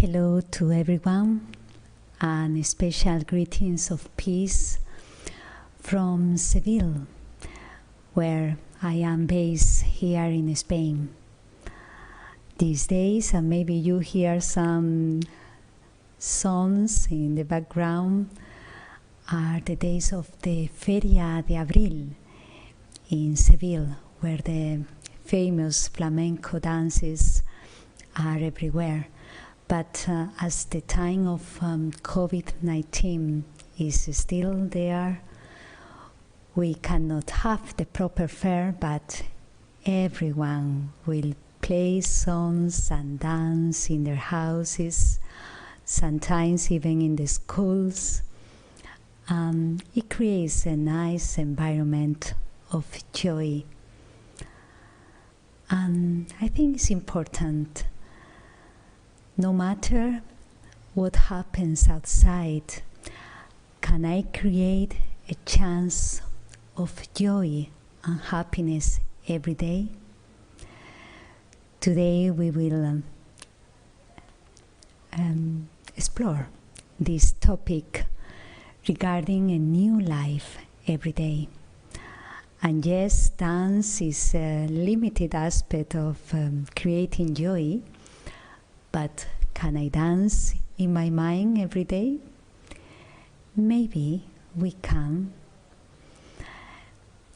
Hello to everyone, and special greetings of peace from Seville, where I am based here in Spain. These days, and maybe you hear some songs in the background, are the days of the Feria de Abril in Seville, where the famous flamenco dances are everywhere. But as the time of COVID-19 is still there, we cannot have the proper fair, but everyone will play songs and dance in their houses, sometimes even in the schools. It creates a nice environment of joy. And I think it's important, no matter what happens outside, can I create a chance of joy and happiness every day? Today we will explore this topic regarding a new life every day. And yes, dance is a limited aspect of creating joy, but can I dance in my mind every day? Maybe we can.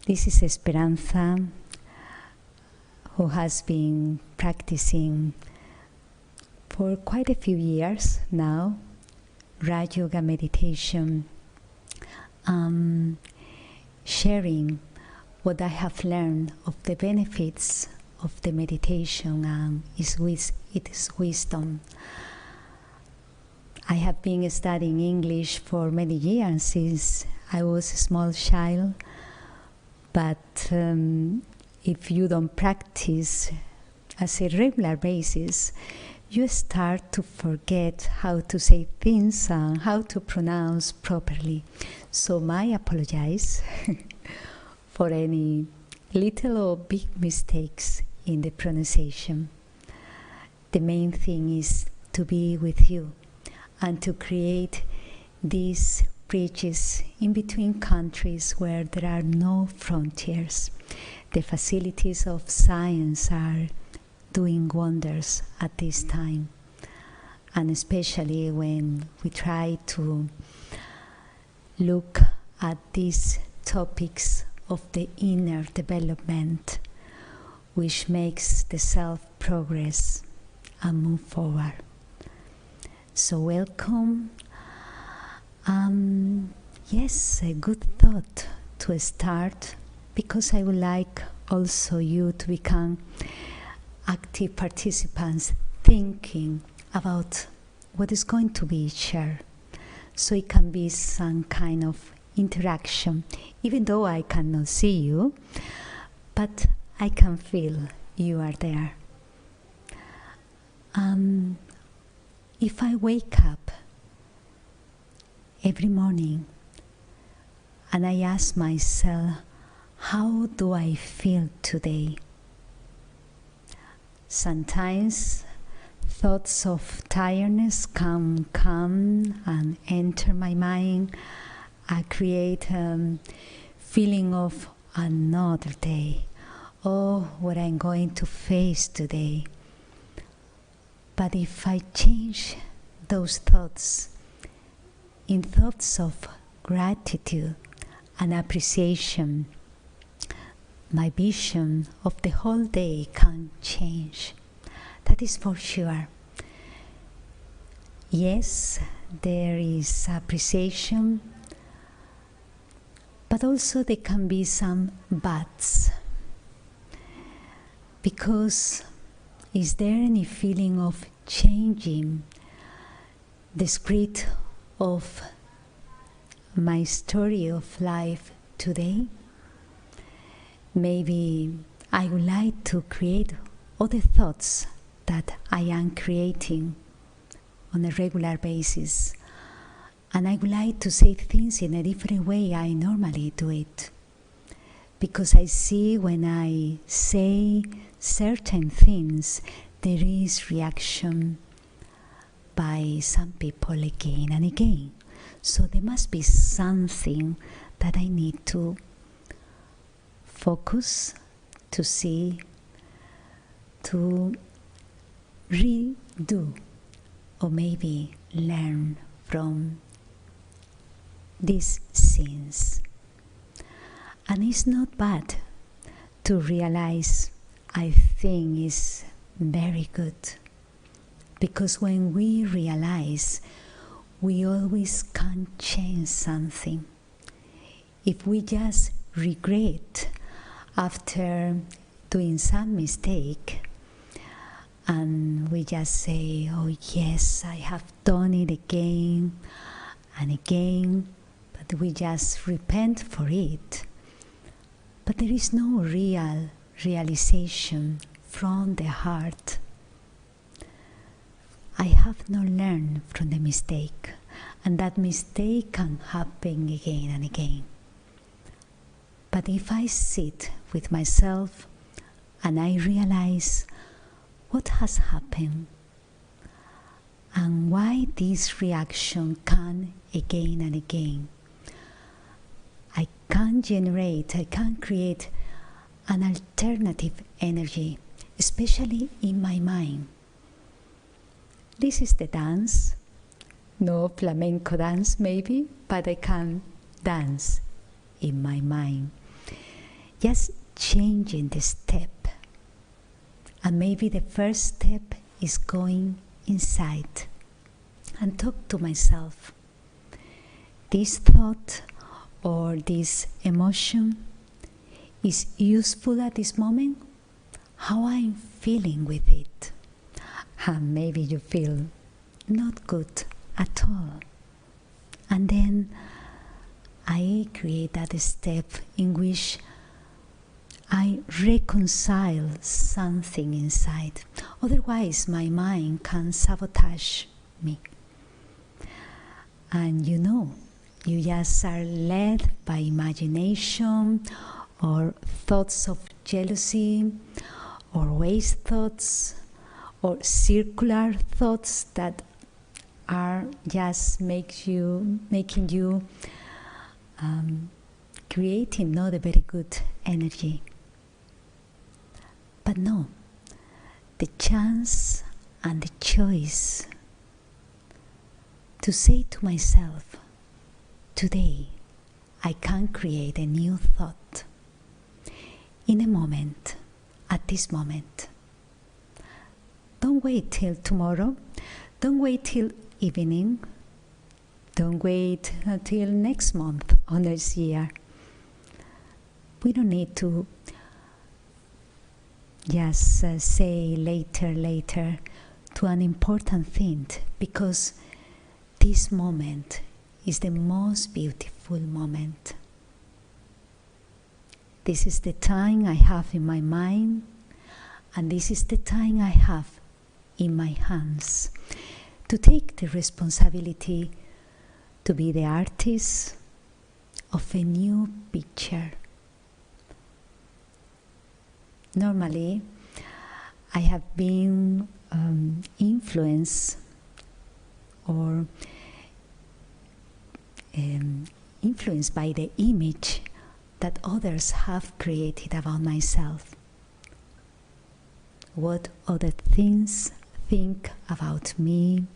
This is Esperanza, who has been practicing for quite a few years now, Raj Yoga meditation, sharing what I have learned of the benefits of the meditation and its wisdom. I have been studying English for many years since I was a small child, but if you don't practice as a regular basis, you start to forget how to say things and how to pronounce properly. So I apologize for any little or big mistakes in the pronunciation. The main thing is to be with you and to create these bridges in between countries where there are no frontiers. The facilities of science are doing wonders at this time, and especially when we try to look at these topics of the inner development, which makes the self progress and move forward. So welcome. Yes, a good thought to start, because I would like also you to become active participants, thinking about what is going to be shared. So it can be some kind of interaction, even though I cannot see you, but I can feel you are there. If I wake up every morning and I ask myself, how do I feel today? Sometimes thoughts of tiredness come and enter my mind. I create a feeling of another day. Oh, what I'm going to face today. But if I change those thoughts in thoughts of gratitude and appreciation, my vision of the whole day can change. That is for sure. Yes, there is appreciation, but also there can be some buts. Because is there any feeling of changing the script of my story of life today? Maybe I would like to create other thoughts that I am creating on a regular basis. And I would like to say things in a different way I normally do it. Because I see when I say certain things, there is reaction. by some people again and again. So there must be something that I need to focus, to see, to redo, or maybe learn from these scenes. And it's not bad to realize, I think is very good, because when we realize, we always can change something. If we just regret after doing some mistake, and we just say, oh yes, I have done it again and again, but we just repent for it. But there is no real realization from the heart. I have not learned from the mistake, and that mistake can happen again and again. But if I sit with myself and I realize what has happened and why this reaction can again and again, I can create an alternative energy, especially in my mind. This is the dance, no flamenco dance maybe, but I can dance in my mind. Just changing the step. And maybe the first step is going inside and talk to myself. This thought or this emotion is useful at this moment? How I'm feeling with it? And maybe you feel not good at all. And then I create that step in which I reconcile something inside. Otherwise, my mind can sabotage me. And you just are led by imagination or thoughts of jealousy or waste thoughts or circular thoughts that are just making you creating not a very good energy. But no, the chance and the choice to say to myself, today I can create a new thought in a moment, at this moment. Don't wait till tomorrow. Don't wait till evening. Don't wait until next month or next year. We don't need to just say later to an important thing, because this moment is the most beautiful moment. This is the time I have in my mind, and this is the time I have in my hands to take the responsibility to be the artist of a new picture. Normally, I have been influenced or influenced by the image that others have created about myself. What other things think about me,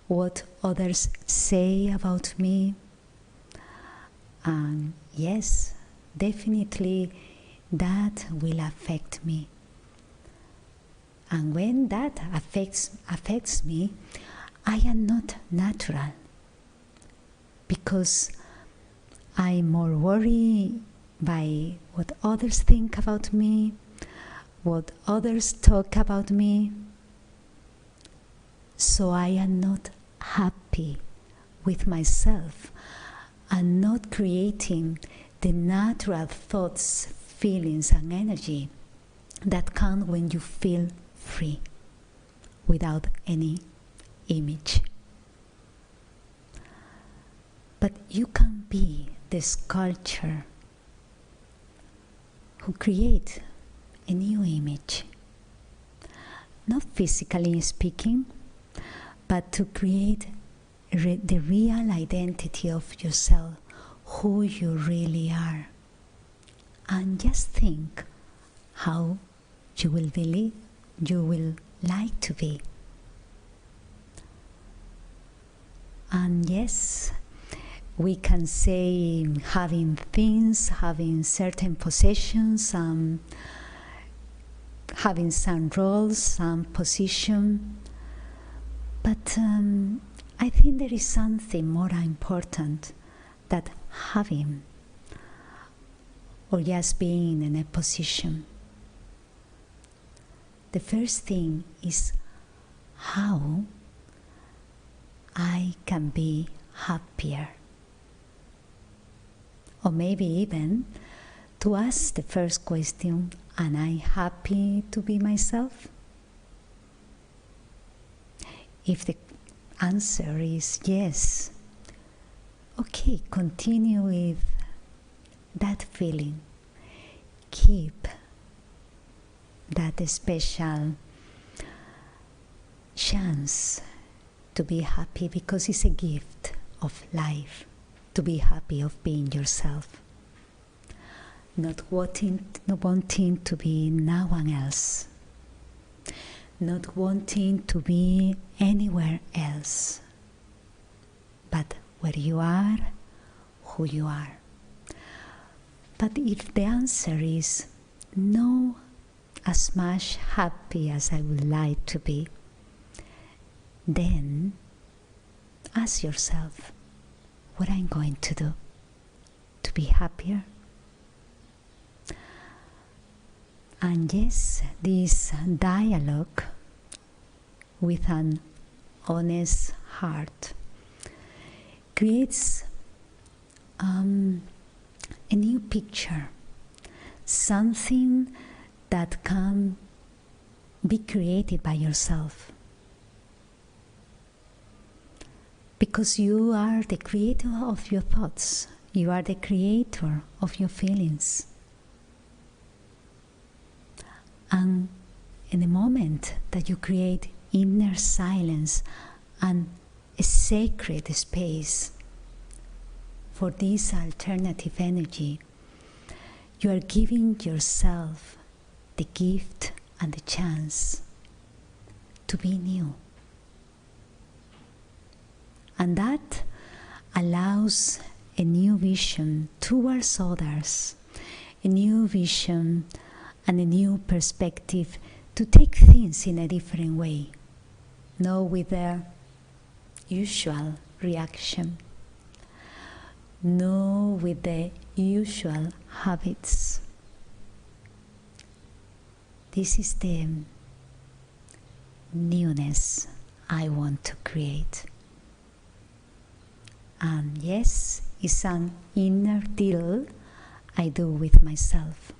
what others say about me. And yes, definitely that will affect me. And when that affects me, I am not natural, because I'm more worried by what others think about me, what others talk about me. So I am not happy with myself and not creating the natural thoughts, feelings and energy that come when you feel free without any image. But you can be the sculptor who create a new image, not physically speaking, but to create the real identity of yourself, who you really are. And just think how you will like to be. And yes, we can say having things, having certain possessions, having some roles, some position. But I think there is something more important than having or just being in a position. The first thing is how I can be happier. Or maybe even to ask the first question, am I happy to be myself? If the answer is yes, okay, continue with that feeling. Keep that special chance to be happy, because it's a gift of life to be happy of being yourself, not wanting to be no one else, not wanting to be anywhere else, but where you are, who you are. But if the answer is no, as much happy as I would like to be, then ask yourself what I'm going to do to be happier. And yes, this dialogue with an honest heart creates a new picture, something that can be created by yourself. Because you are the creator of your thoughts, you are the creator of your feelings. And in the moment that you create inner silence and a sacred space for this alternative energy, you are giving yourself the gift and the chance to be new. And that allows a new vision towards others, a new vision and a new perspective to take things in a different way, not with the usual reaction, no with the usual habits. This is the newness I want to create. And yes, it's an inner deal I do with myself.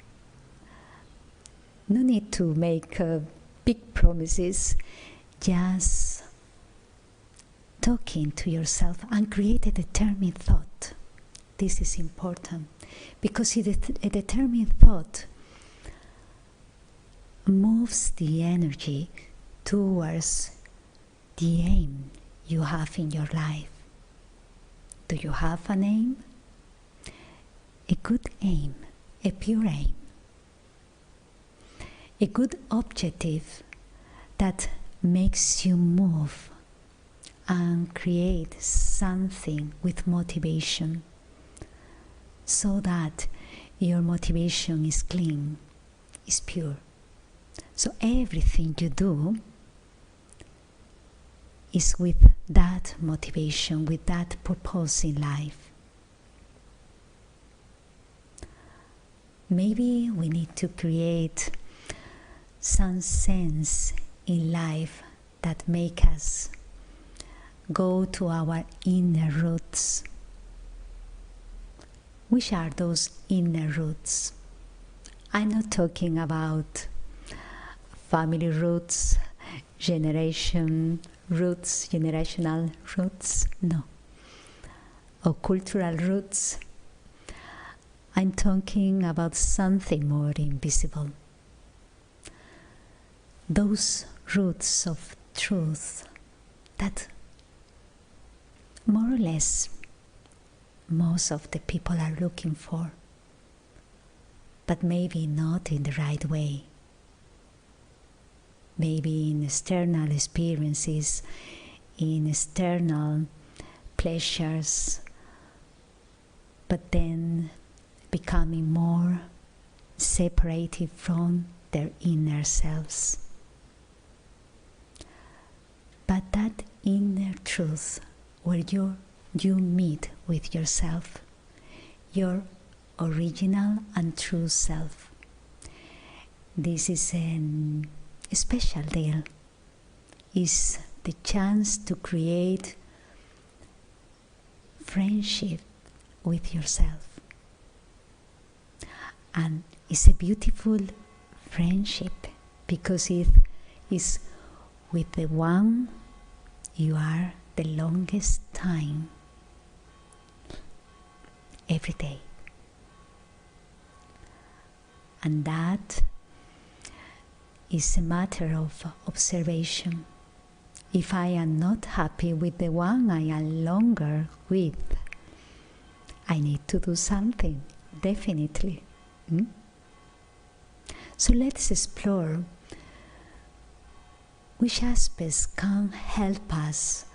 No need to make big promises, just talking to yourself and create a determined thought. This is important, because a determined thought moves the energy towards the aim you have in your life. Do you have an aim? A good aim, a pure aim. A good objective that makes you move and create something with motivation, so that your motivation is clean, is pure. So everything you do is with that motivation, with that purpose in life. Maybe we need to create some sense in life that make us go to our inner roots. Which are those inner roots? I'm not talking about family roots, generational roots, no. Or cultural roots. I'm talking about something more invisible. Those roots of truth that more or less most of the people are looking for, but maybe not in the right way. Maybe in external experiences, in external pleasures, but then becoming more separated from their inner selves. But that inner truth where you meet with yourself, your original and true self. This is a special deal. Is the chance to create friendship with yourself. And it's a beautiful friendship because it is with the one you are the longest time every day. And that is a matter of observation. If I am not happy with the one I am longer with, I need to do something, definitely. So let's explore which aspects can help us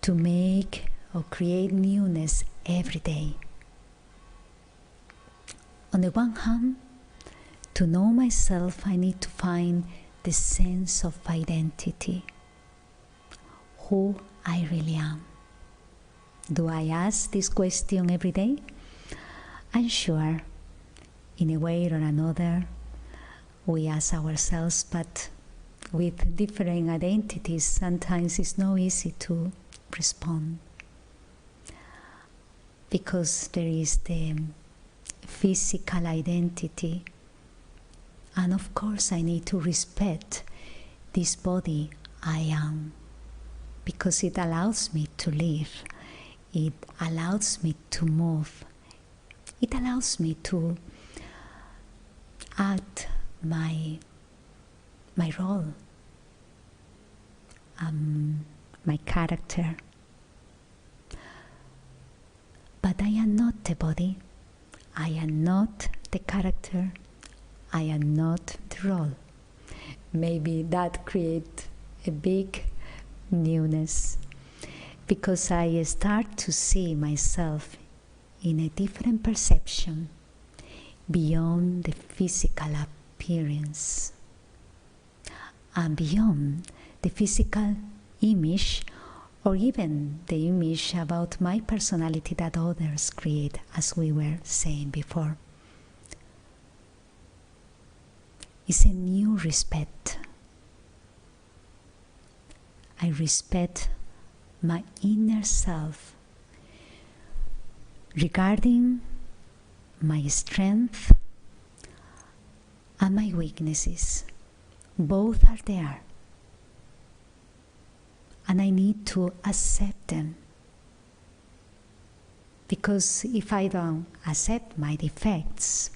to make or create newness every day. On the one hand, to know myself, I need to find the sense of identity, who I really am. Do I ask this question every day? I'm sure, in a way or another, we ask ourselves, but with different identities, sometimes it's not easy to respond. Because there is the physical identity, and of course I need to respect this body I am, because it allows me to live, it allows me to move, it allows me to act my role, my character. But I am not the body, I am not the character, I am not the role. Maybe that creates a big newness, because I start to see myself in a different perception beyond the physical appearance and beyond the physical image or even the image about my personality that others create, as we were saying before. It's a new respect. I respect my inner self regarding my strength and my weaknesses. Both are there. And I need to accept them. Because if I don't accept my defects,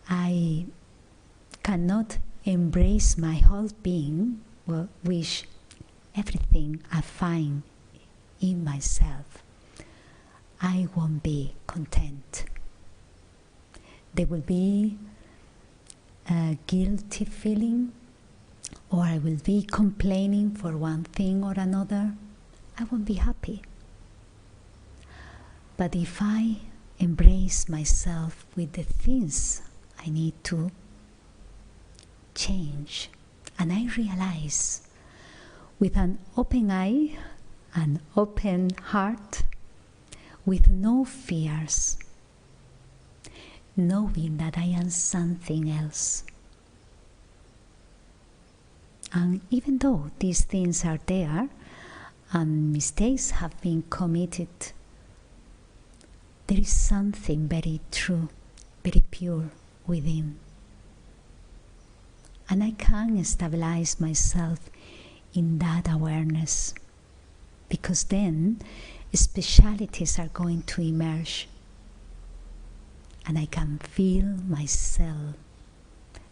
I cannot embrace my whole being, which everything I find in myself. I won't be content. There will be a guilty feeling, or I will be complaining for one thing or another. I won't be happy. But if I embrace myself with the things I need to change, and I realize with an open eye, an open heart, with no fears, knowing that I am something else. And even though these things are there and mistakes have been committed, there is something very true, very pure within. And I can stabilize myself in that awareness, because then specialities are going to emerge, and I can feel myself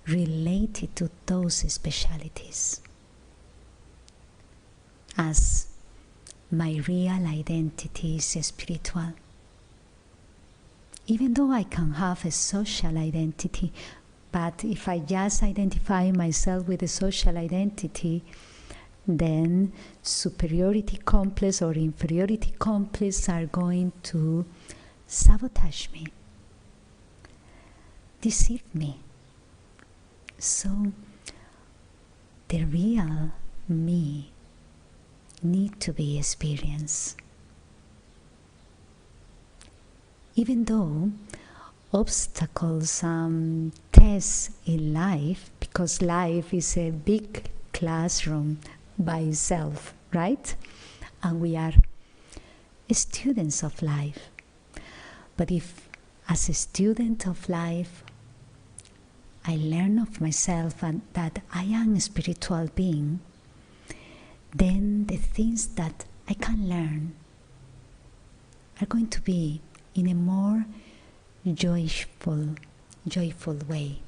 related to those specialities. as my real identity is spiritual. Even though I can have a social identity, but if I just identify myself with a social identity, then superiority complex or inferiority complex are going to sabotage me, deceive me. So the real me need to be experienced. Even though obstacles tests in life, because life is a big classroom by itself, right? And we are students of life. But if as a student of life I learn of myself and that I am a spiritual being, then the things that I can learn are going to be in a more joyful way.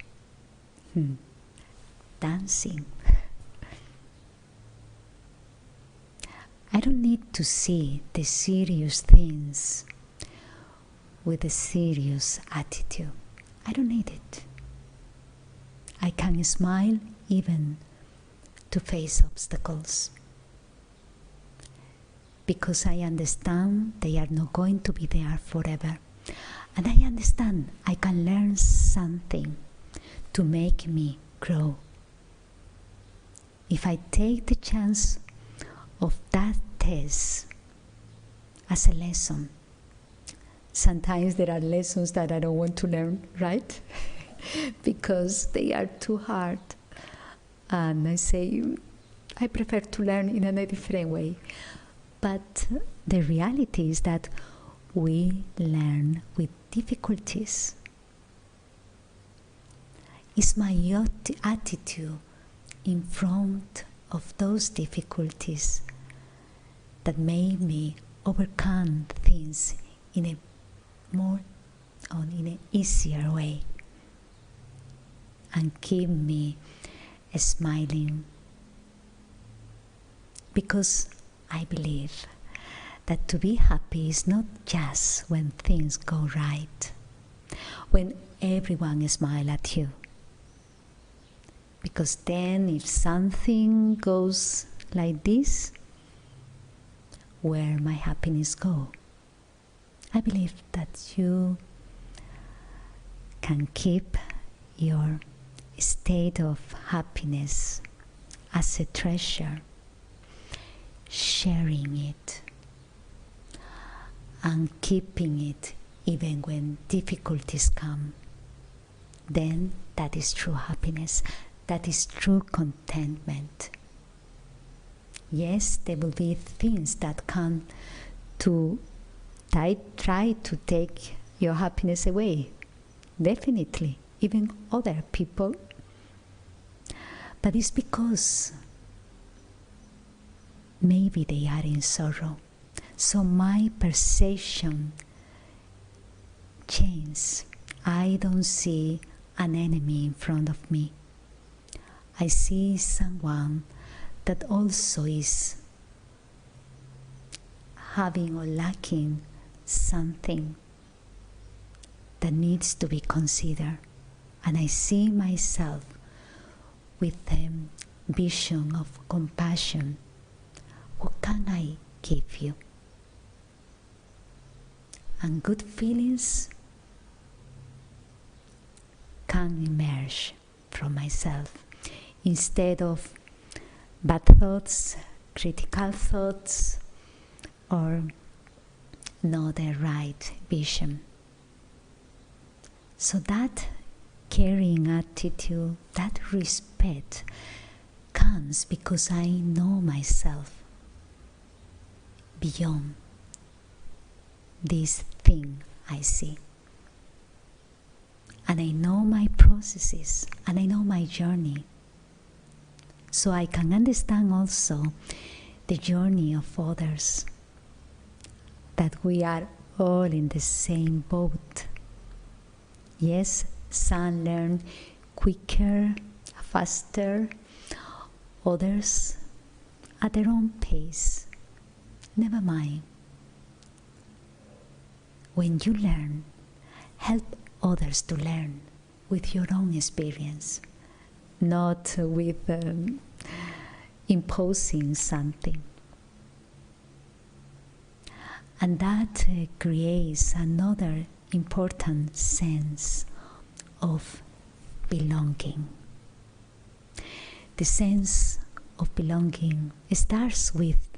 Dancing. I don't need to see the serious things with a serious attitude. I don't need it. I can smile even to face obstacles, because I understand they are not going to be there forever. And I understand I can learn something to make me grow. If I take the chance of that test as a lesson, sometimes there are lessons that I don't want to learn, right? Because they are too hard. And I say, I prefer to learn in a different way. But the reality is that we learn with difficulties. It's my attitude in front of those difficulties that made me overcome things in a more or in an easier way and keep me smiling, because I believe that to be happy is not just when things go right, when everyone smiles at you. Because then if something goes like this, where my happiness go? I believe that you can keep your state of happiness as a treasure, sharing it and keeping it even when difficulties come. Then that is true happiness. That is true contentment. Yes, there will be things that come to try to take your happiness away. Definitely, even other people. But it's because maybe they are in sorrow. So my perception changes. I don't see an enemy in front of me. I see someone that also is having or lacking something that needs to be considered. And I see myself with a vision of compassion. What can I give you? And good feelings can emerge from myself instead of bad thoughts, critical thoughts, or not the right vision. So that caring attitude, that respect comes because I know myself beyond this thing I see. And I know my processes, and I know my journey. So I can understand also the journey of others, that we are all in the same boat. Yes, some learn quicker, faster, others at their own pace. Never mind. When you learn, help others to learn with your own experience, not with imposing something. And that creates another important sense of belonging. The sense of belonging starts with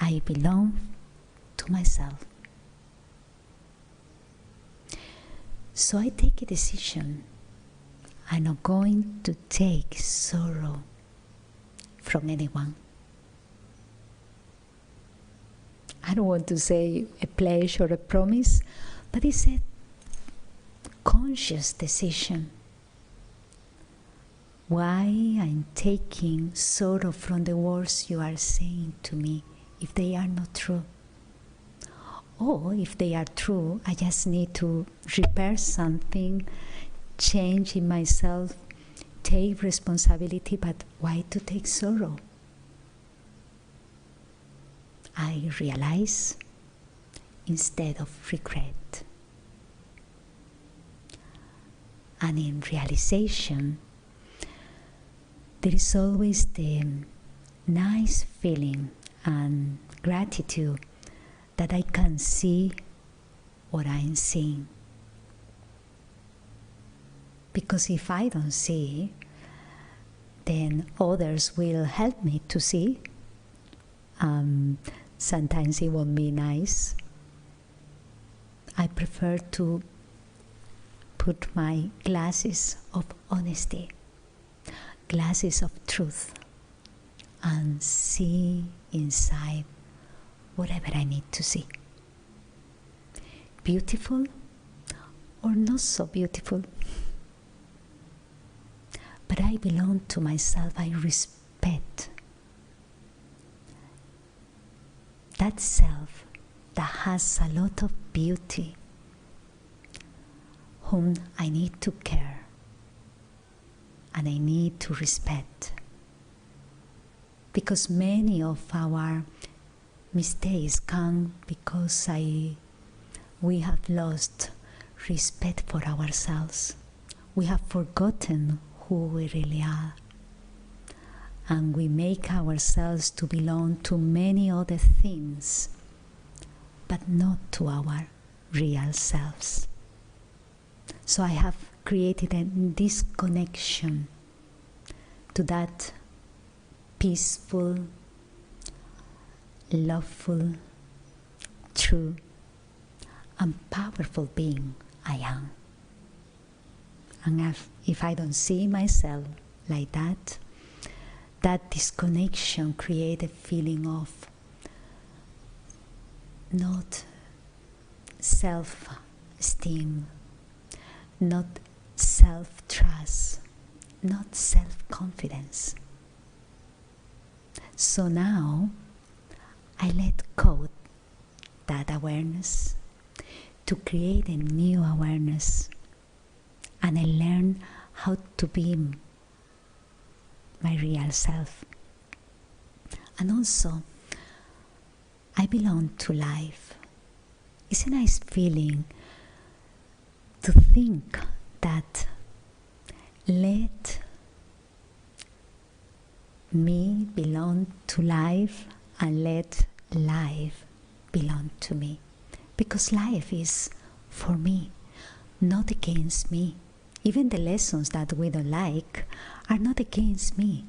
I belong to myself. So I take a decision. I'm not going to take sorrow from anyone. I don't want to say a pledge or a promise, but it's a conscious decision. Why I'm taking sorrow from the words you are saying to me if they are not true? Or if they are true, I just need to repair something, change in myself, take responsibility, but why to take sorrow? I realize instead of regret. And in realization, there is always the nice feeling and gratitude that I can see what I'm seeing. Because if I don't see, then others will help me to see. Sometimes it won't be nice. I prefer to put my glasses of honesty, glasses of truth, and see inside whatever I need to see. Beautiful or not so beautiful. But I belong to myself. I respect that self that has a lot of beauty, whom I need to care and I need to respect. Because many of our mistakes come because we have lost respect for ourselves. We have forgotten who we really are. And we make ourselves to belong to many other things, but not to our real selves. So I have created a disconnection to that peaceful, loveful, true, and powerful being I am. And if I don't see myself like that, that disconnection creates a feeling of not self-esteem, not self-trust, not self-confidence. So now I let go that awareness to create a new awareness, and I learn how to be my real self. And also, I belong to life. It's a nice feeling to think that let me belong to life and let life belong to me. Because life is for me, not against me. Even the lessons that we don't like are not against me.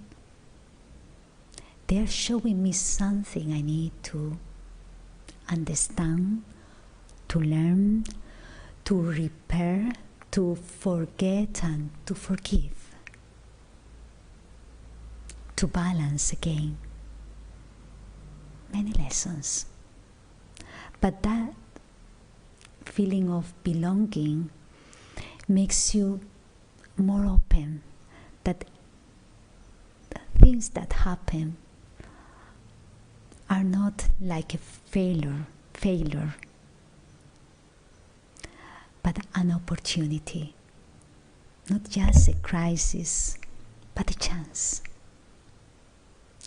They are showing me something I need to understand, to learn, to repair, to forget and to forgive, to balance again. Many lessons. But that feeling of belonging makes you more open, that things that happen are not like a failure, but an opportunity, not just a crisis, but a chance.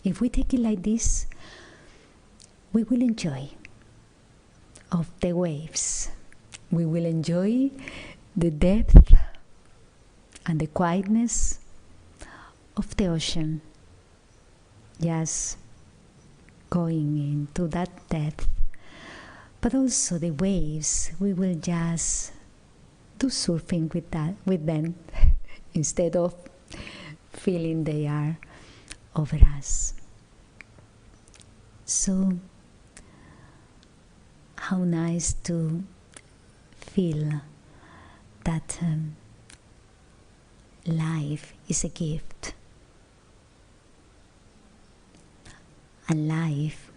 If we take it like this, we will enjoy of the waves. We will enjoy the depth and the quietness of the ocean. Just going into that depth. But also the waves, we will just do surfing with them instead of feeling they are over us. So how nice to feel that life is a gift, and life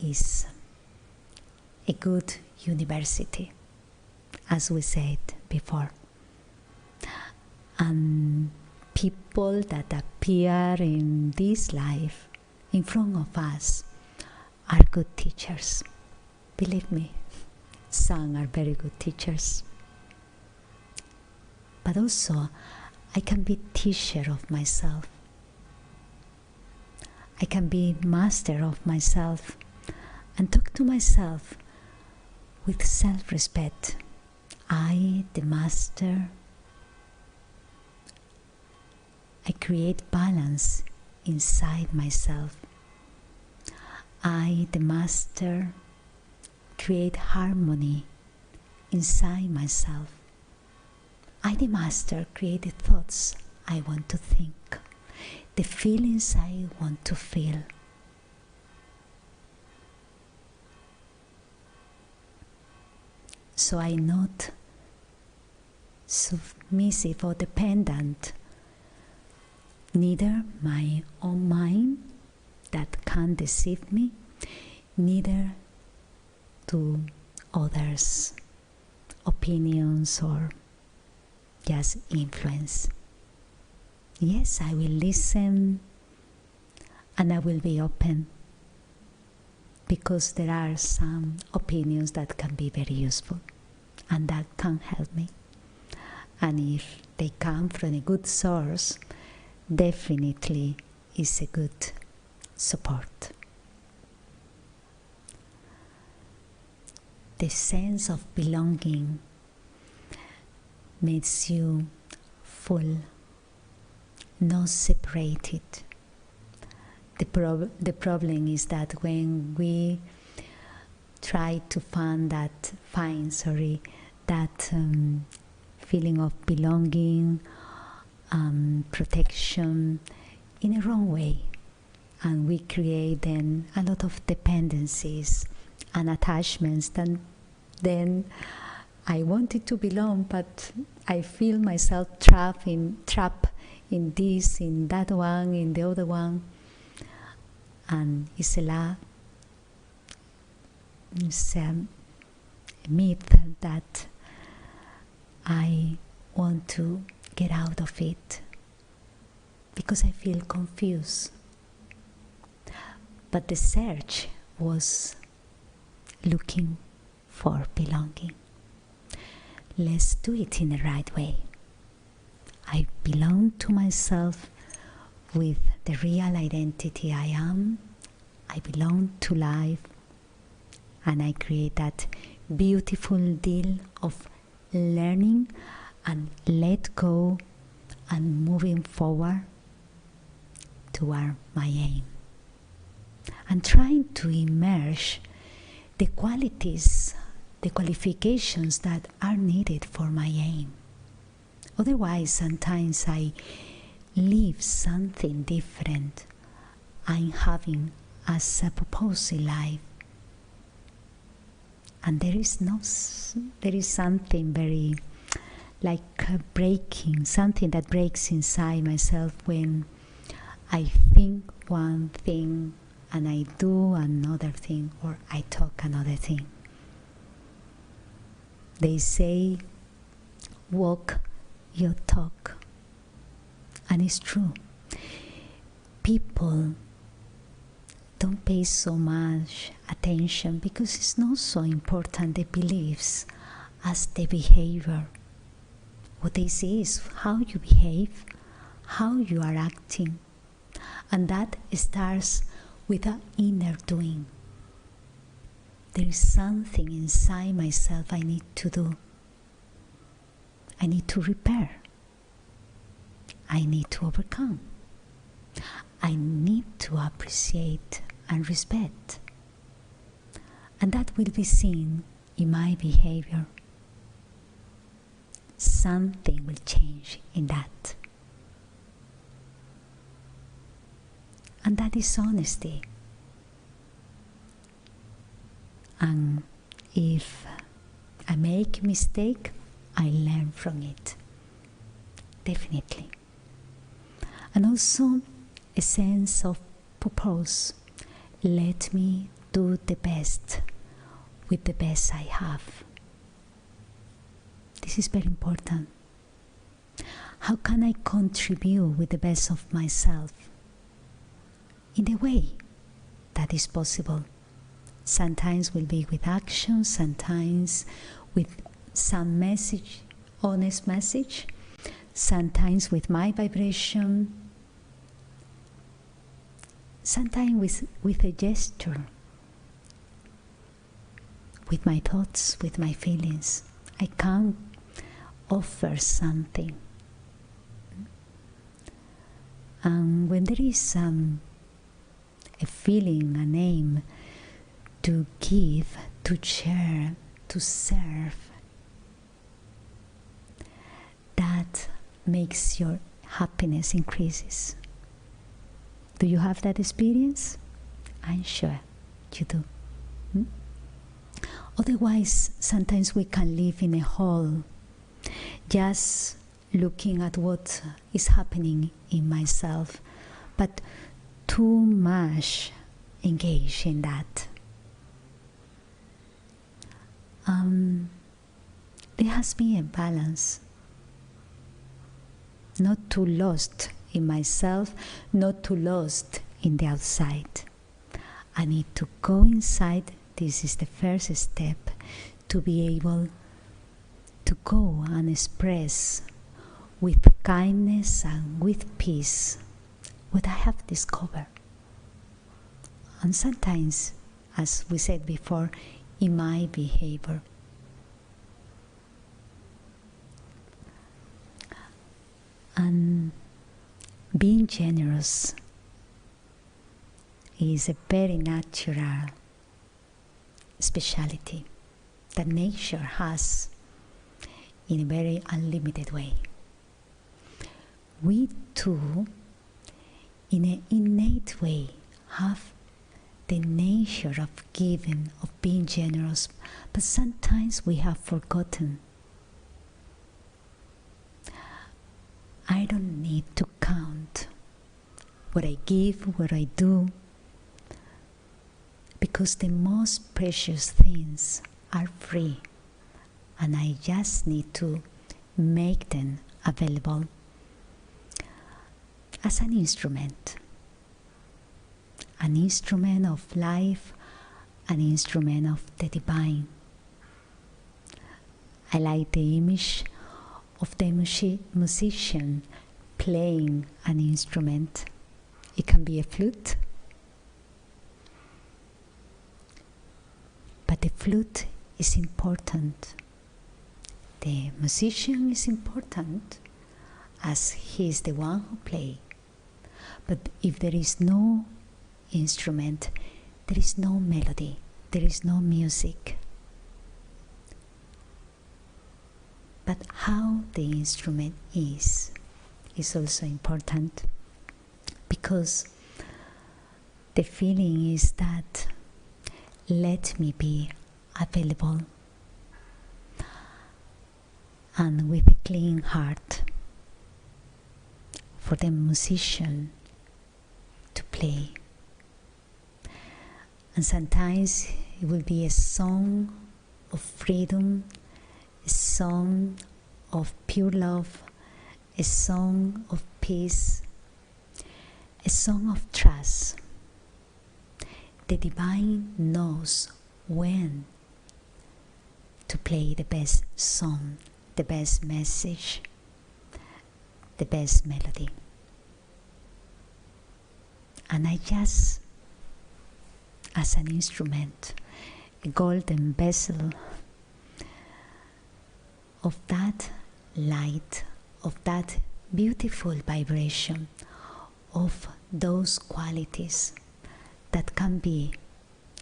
is a good university, as we said before. And people that appear in this life in front of us are good teachers. Believe me, some are very good teachers. But also, I can be teacher of myself. I can be master of myself and talk to myself with self-respect. I, the master, I create balance inside myself. I, the master, create harmony inside myself. I, the master, create the thoughts I want to think, the feelings I want to feel. So I'm not submissive or dependent, neither my own mind that can deceive me, neither to others' opinions or just influence. Yes, I will listen and I will be open, because there are some opinions that can be very useful and that can help me. And if they come from a good source, definitely is a good support. The sense of belonging makes you full, not separated. The problem is that when we try to find that feeling of belonging, protection in a wrong way, and we create then a lot of dependencies and attachments, then I wanted to belong, but I feel myself trapped in this, in that one, in the other one. And it's a myth that I want to get out of it because I feel confused. But the search was looking for belonging. Let's do it in the right way. I belong to myself with the real identity I am. I belong to life, and I create that beautiful deal of learning and let go and moving forward toward my aim. And trying to immerse the qualities, the qualifications that are needed for my aim. Otherwise, sometimes I live something different I'm having as a purpose in life. And there is something very like breaking, something that breaks inside myself when I think one thing and I do another thing, or I talk another thing. They say, walk your talk. And it's true. People don't pay so much attention because it's not so important, the beliefs, as the behavior. What they see is how you behave, how you are acting, And that starts with an inner doing. There is something inside myself I need to do. I need to repair. I need to overcome. I need to appreciate and respect. And that will be seen in my behavior. Something will change in that. And that is honesty. And if I make a mistake, I learn from it. Definitely. And also a sense of purpose. Let me do the best with the best I have. This is very important. How can I contribute with the best of myself? In the way that is possible. Sometimes will be with action, sometimes with some message, honest message, sometimes with my vibration, sometimes with a gesture, with my thoughts, with my feelings. I can offer something. And when there is a feeling, an aim to give, to share, to serve, that makes your happiness increases. Do you have that experience? I'm sure you do. Otherwise, sometimes we can live in a hole, just looking at what is happening in myself, but too much engaged in that. There has been a balance, not too lost in myself, not too lost in the outside. I need to go inside. This is the first step to be able to go and express with kindness and with peace what I have discovered. And sometimes, as we said before, in my behavior. And being generous is a very natural speciality that nature has in a very unlimited way. We too, in an innate way, have the nature of giving, of being generous, but sometimes we have forgotten. I don't need to count what I give, what I do, because the most precious things are free, and I just need to make them available as an instrument of life, an instrument of the divine. I like the image of the musician playing an instrument. It can be a flute, but the flute is important. The musician is important as he is the one who plays. But if there is no instrument, there is no melody, there is no music. But how the instrument is also important, because the feeling is that let me be available and with a clean heart for the musician to play. And sometimes it will be a song of freedom, a song of pure love, a song of peace, a song of trust. The divine knows when to play the best song, the best message, the best melody. And I just, as an instrument, a golden vessel of that light, of that beautiful vibration, of those qualities that can be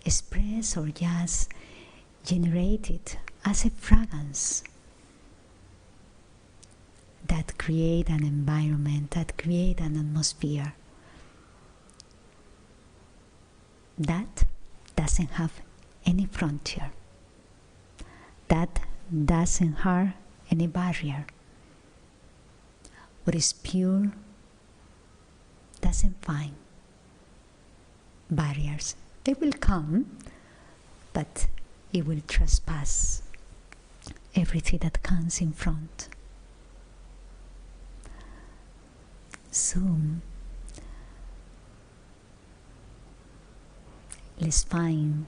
expressed or just generated as a fragrance that create an environment, that create an atmosphere that doesn't have any frontier, that doesn't have any barrier. What is pure doesn't find barriers. They will come, but it will trespass everything that comes in front. So let's find,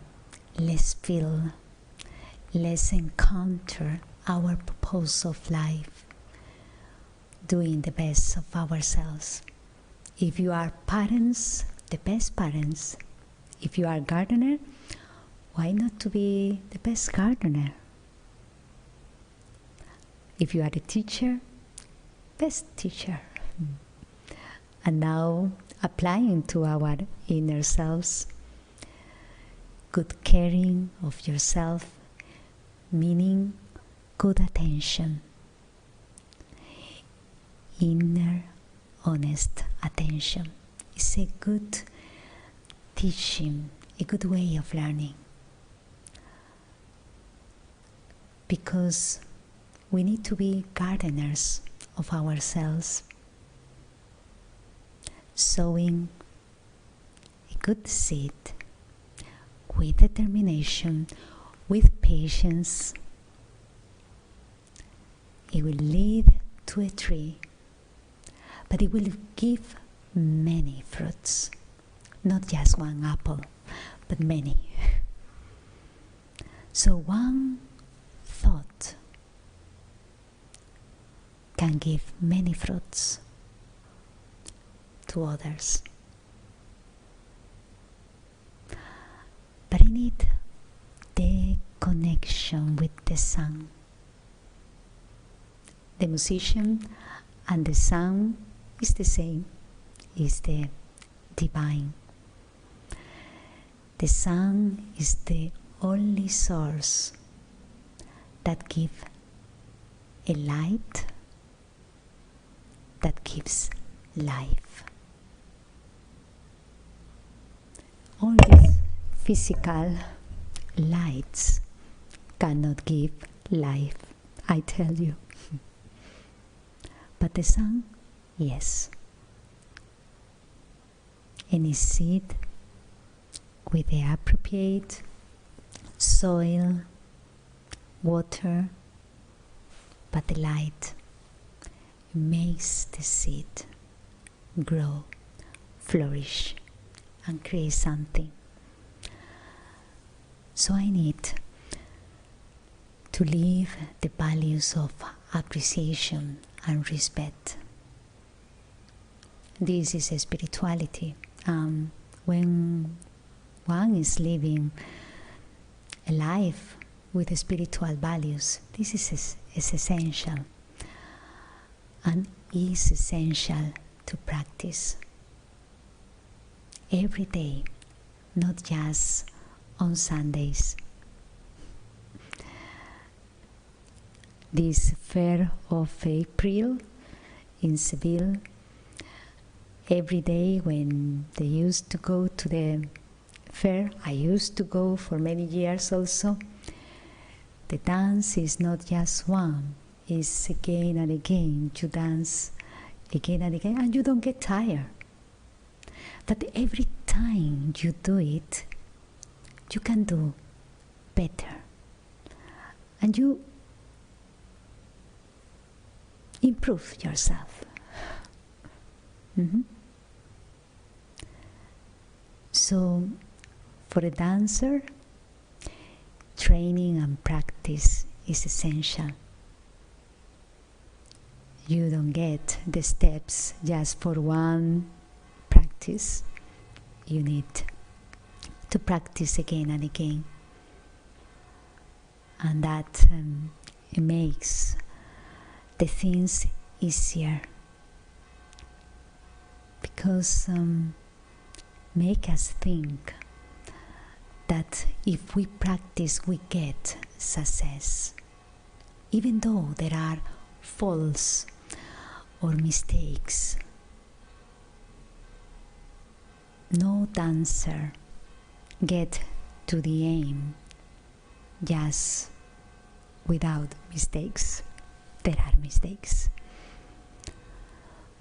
let's feel, let's encounter our purpose of life, doing the best of ourselves. If you are parents, the best parents. If you are gardener, why not to be the best gardener? If you are a teacher, best teacher. And now applying to our inner selves, good caring of yourself, meaning good attention, inner honest attention. It's a good teaching, a good way of learning, because we need to be gardeners of ourselves, sowing a good seed with determination, with patience. It will lead to a tree, but it will give many fruits, not just one apple, but many. So one thought can give many fruits to others. But I need the connection with the sun. The musician and the sun is the same, is the divine. The sun is the only source that gives a light that gives life. All these physical lights cannot give life, I tell you. But the sun, yes. Any seed with the appropriate soil, water, but the light makes the seed grow, flourish, and create something. So I need to live the values of appreciation and respect. This is a spirituality. When one is living a life with spiritual values, this is essential, and is essential to practice every day, not just on Sundays. This fair of April in Seville, every day when they used to go to the fair, I used to go for many years also, the dance is not just one, it's again and again. You dance again and again and you don't get tired. But every time you do it, you can do better. And you improve yourself. So, for a dancer, training and practice is essential. You don't get the steps just for one practice. you need to practice again and again. And that it makes the things easier, because make us think that if we practice we get success, even though there are faults or mistakes. No dancer get to the aim just without mistakes. There are mistakes.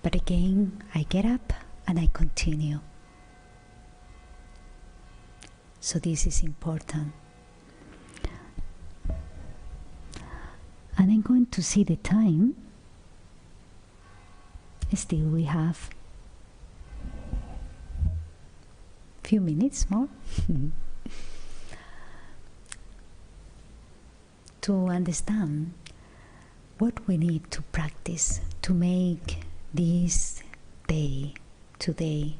But again, I get up and I continue. So this is important. And I'm going to see the time. Still we have few minutes more to understand what we need to practice to make this day, today,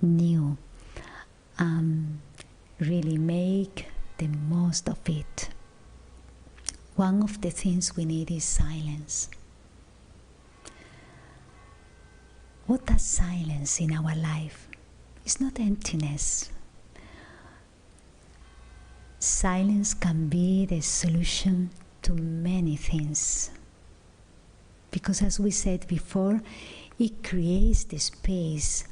new, really make the most of it. One of the things we need is silence. What does silence in our life? It's not emptiness. Silence can be the solution to many things. Because as we said before, it creates the space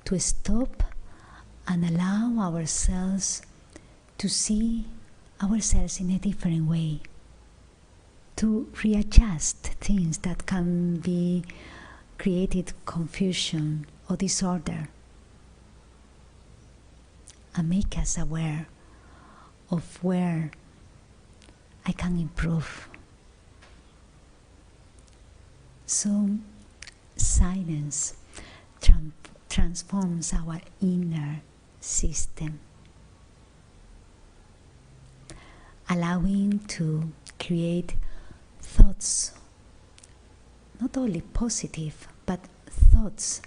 to stop and allow ourselves to see ourselves in a different way, to readjust things that can be created confusion or disorder, and make us aware of where I can improve. So silence transforms our inner system, allowing to create thoughts, not only positive, but thoughts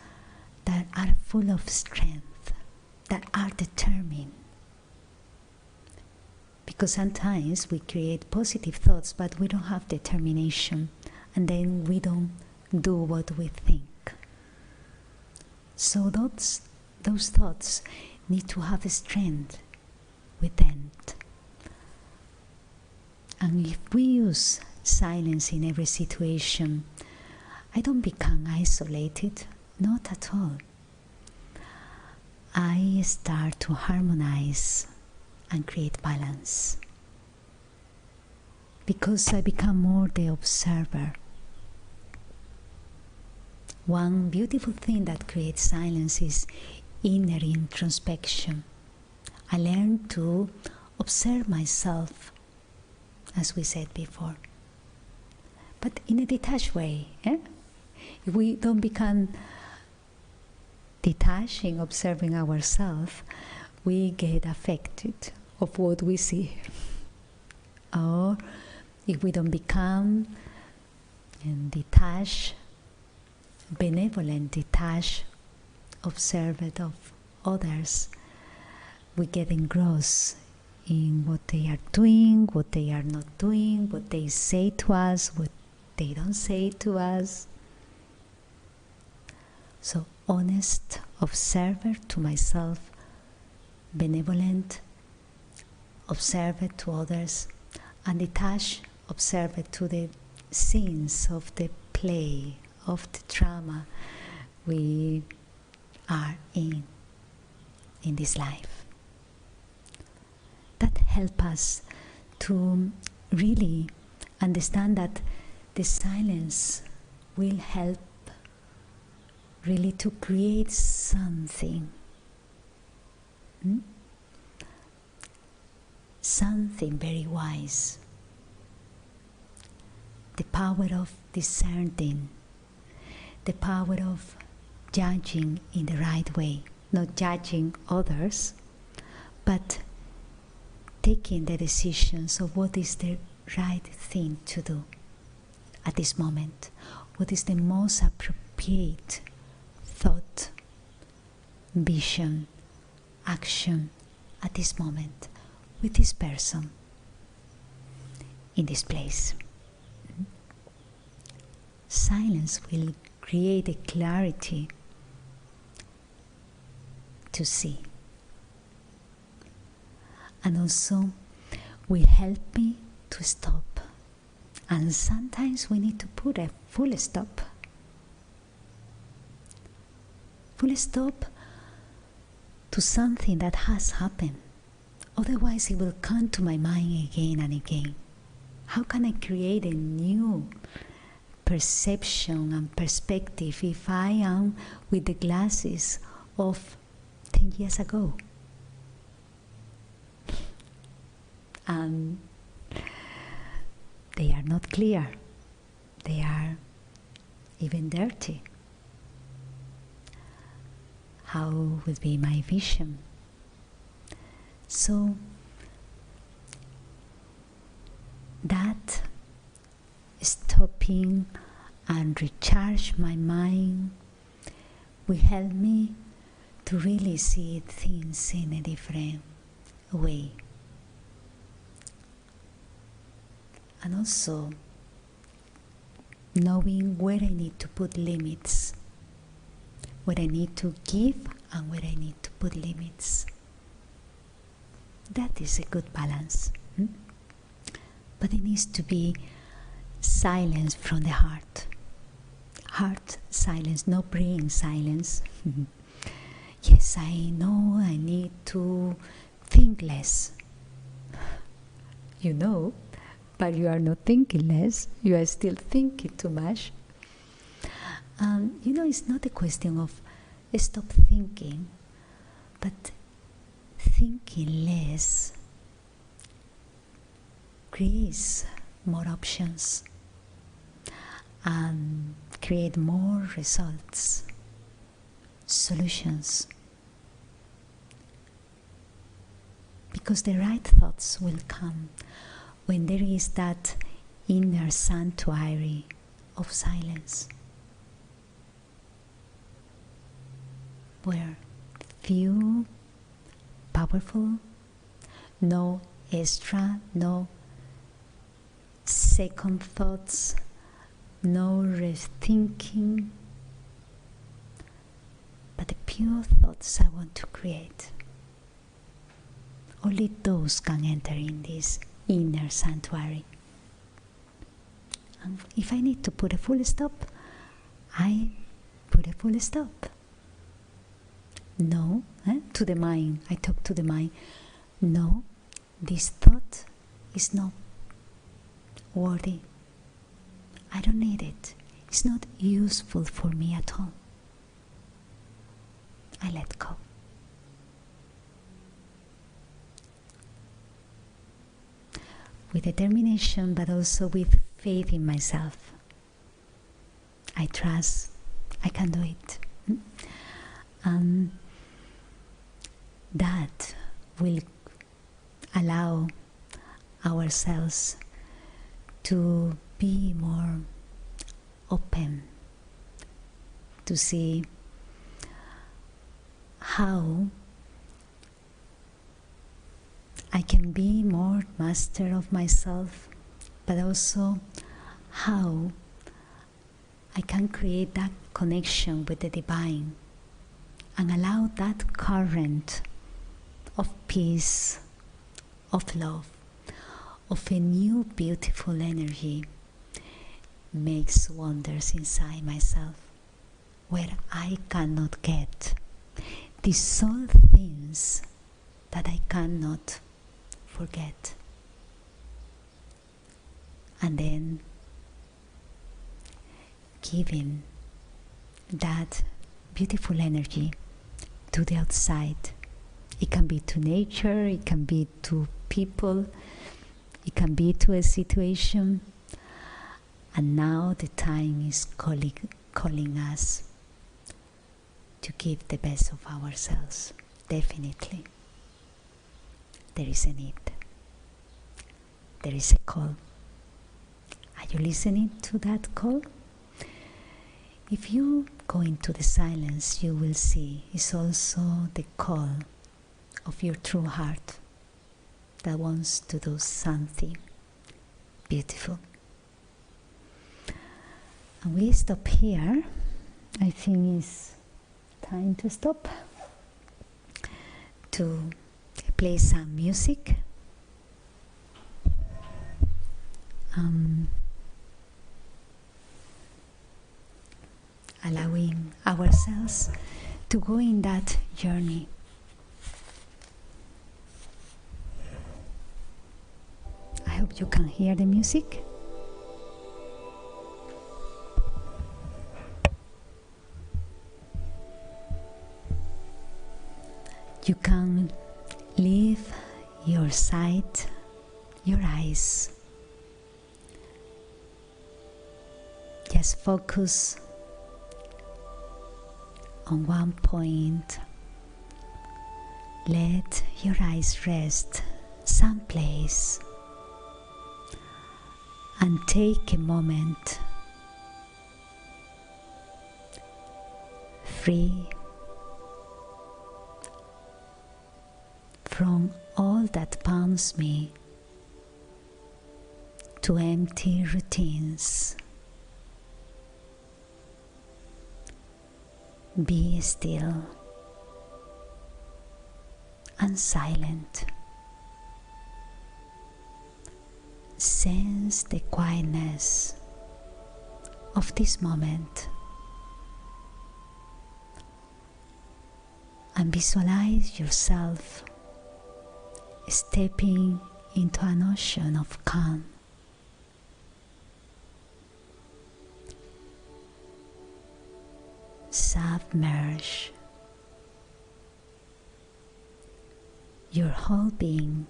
that are full of strength, that are determined. Because sometimes we create positive thoughts, but we don't have determination, and then we don't do what we think. So those thoughts need to have strength within. And if we use silence in every situation, I don't become isolated, not at all. I start to harmonize and create balance, because I become more the observer. One beautiful thing that creates silence is inner introspection. I learn to observe myself, as we said before, but in a detached way. If we don't become detached in observing ourselves, we get affected of what we see. Or if we don't become detached, benevolent, detached observer of others, we get engrossed in what they are doing, what they are not doing, what they say to us, what they don't say to us. So honest observer to myself, benevolent observer to others, and detached observer to the scenes of the play, of the drama we are in this life. That helps us to really understand that the silence will help really to create something. Something very wise. The power of discerning, the power of judging in the right way, not judging others, but taking the decisions of what is the right thing to do at this moment, what is the most appropriate thought vision, action at this moment with this person in this place. Silence will create a clarity to see, and also will help me to stop. And sometimes we need to put a full stop. Full stop to something that has happened. Otherwise it will come to my mind again and again. How can I create a new perception and perspective if I am with the glasses of 10 years ago? And they are not clear. They are even dirty. How will be my vision? So that stopping and recharge my mind will help me to really see things in a different way. And also knowing where I need to put limits, where I need to give and where I need to put limits. That is a good balance. But it needs to be silence from the heart. Heart silence, no brain silence. Yes, I know I need to think less. You know, but you are not thinking less. You are still thinking too much. It's not a question of stop thinking, but thinking less creates more options and create more results, solutions. Because the right thoughts will come when there is that inner sanctuary of silence, where few powerful, no extra, no second thoughts, no rethinking, but the pure thoughts I want to create. Only those can enter in this inner sanctuary. And if I need to put a full stop, I put a full stop. No, to the mind. I talk to the mind. No, this thought is not worthy. I don't need it. It's not useful for me at all. I let go. With determination, but also with faith in myself. I trust I can do it. That will allow ourselves to be more open to see how I can be more master of myself, but also how I can create that connection with the divine and allow that current of peace, of love, of a new beautiful energy makes wonders inside myself where I cannot get. These all things that I cannot forget. And then giving that beautiful energy to the outside. It can be to nature, it can be to people, it can be to a situation. And now the time is calling us to give the best of ourselves. Definitely. There is a need. There is a call. Are you listening to that call? if you go into the silence, you will see it's also the call of your true heart that wants to do something beautiful. And we stop here. I think it's time to stop, to play some music. Allowing ourselves to go in that journey. I hope you can hear the music. You can leave your sight, your eyes. Just focus on one point. Let your eyes rest someplace and take a moment free from all that bounds me to empty routines. Be still and silent. Sense the quietness of this moment and visualize yourself stepping into an ocean of calm. Submerge your whole being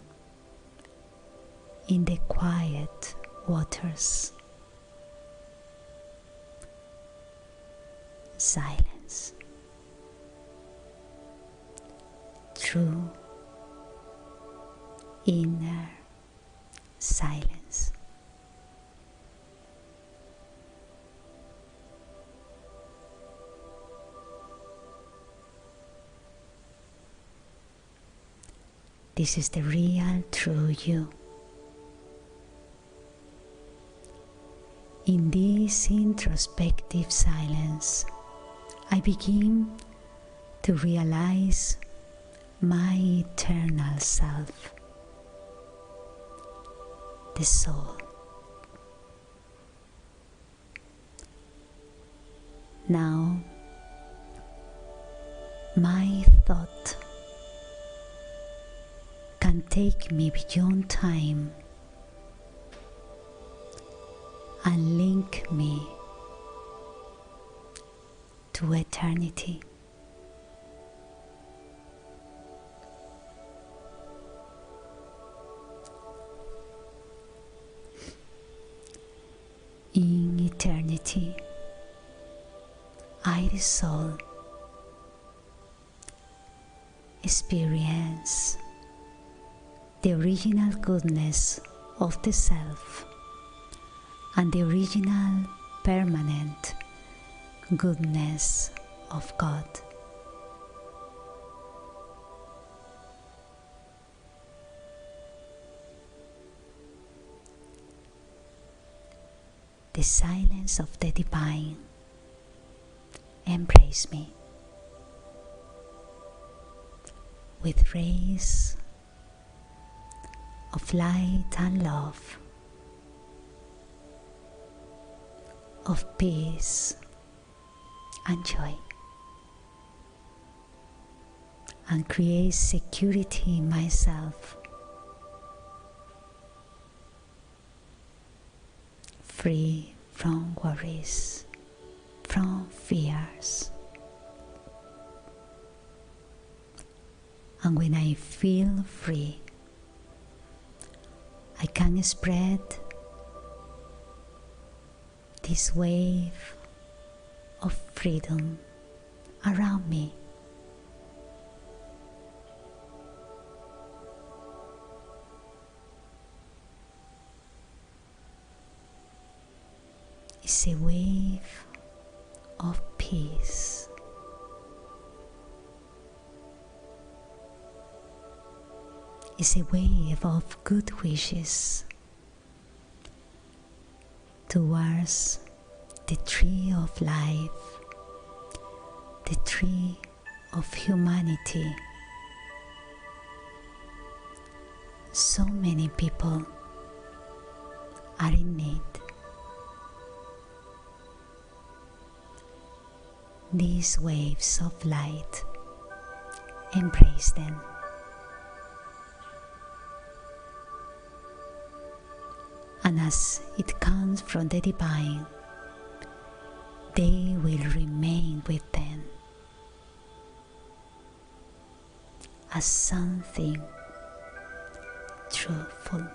in the quiet waters. Silence. True inner silence. This is the real, true you. In this introspective silence, I begin to realize my eternal self, the soul. Now, my thought can take me beyond time and link me to eternity. In eternity, I, the soul, experience the original goodness of the self and the original permanent goodness of God. The silence of the divine embrace me with rays of light and love, of peace and joy, and create security in myself, free from worries, from fears. And when I feel free, I can spread this wave of freedom around me. It's a wave of peace. Is a wave of good wishes towards the tree of life, the tree of humanity. So many people are in need. These waves of light, embrace them. And as it comes from the divine, they will remain with them as something truthful.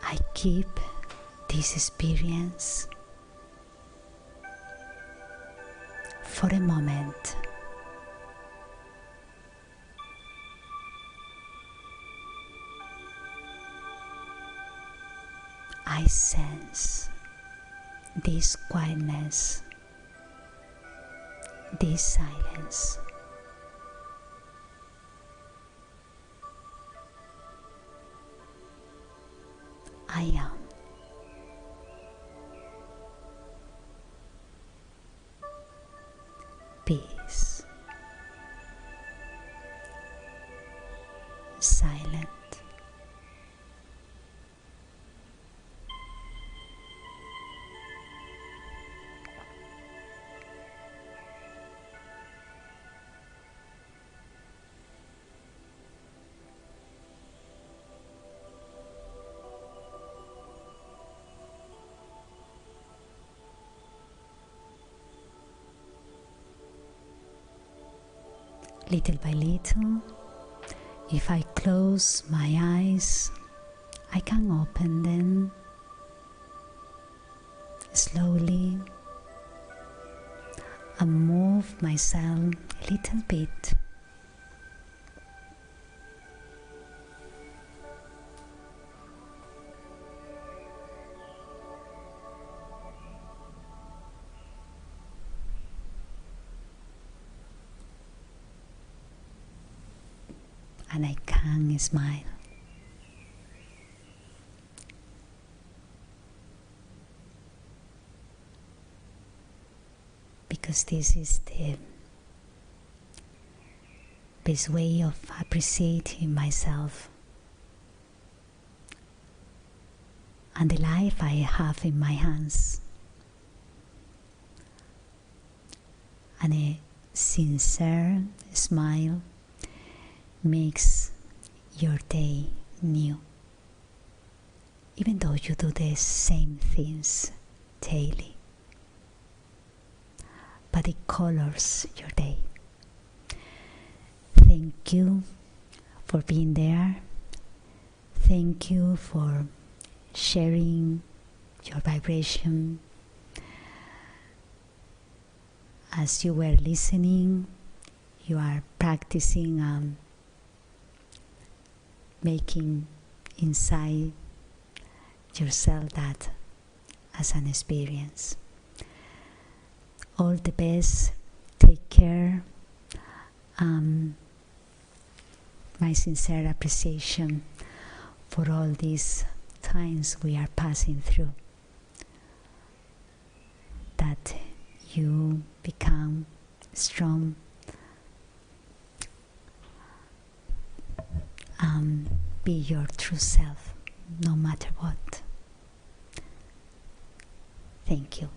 I keep this experience for a moment. I sense this quietness, this silence. I am. Peace. Silent. Little by little, if I close my eyes, I can open them slowly and move myself a little bit. And I can smile. Because this is the best way of appreciating myself and the life I have in my hands. And a sincere smile makes your day new, even though you do the same things daily, but it colors your day. Thank you for being there. Thank you for sharing your vibration. As you were listening, you are practicing making inside yourself that as an experience. All the best. Take care. My sincere appreciation for all these times we are passing through. That you become strong. Be your true self, no matter what. Thank you.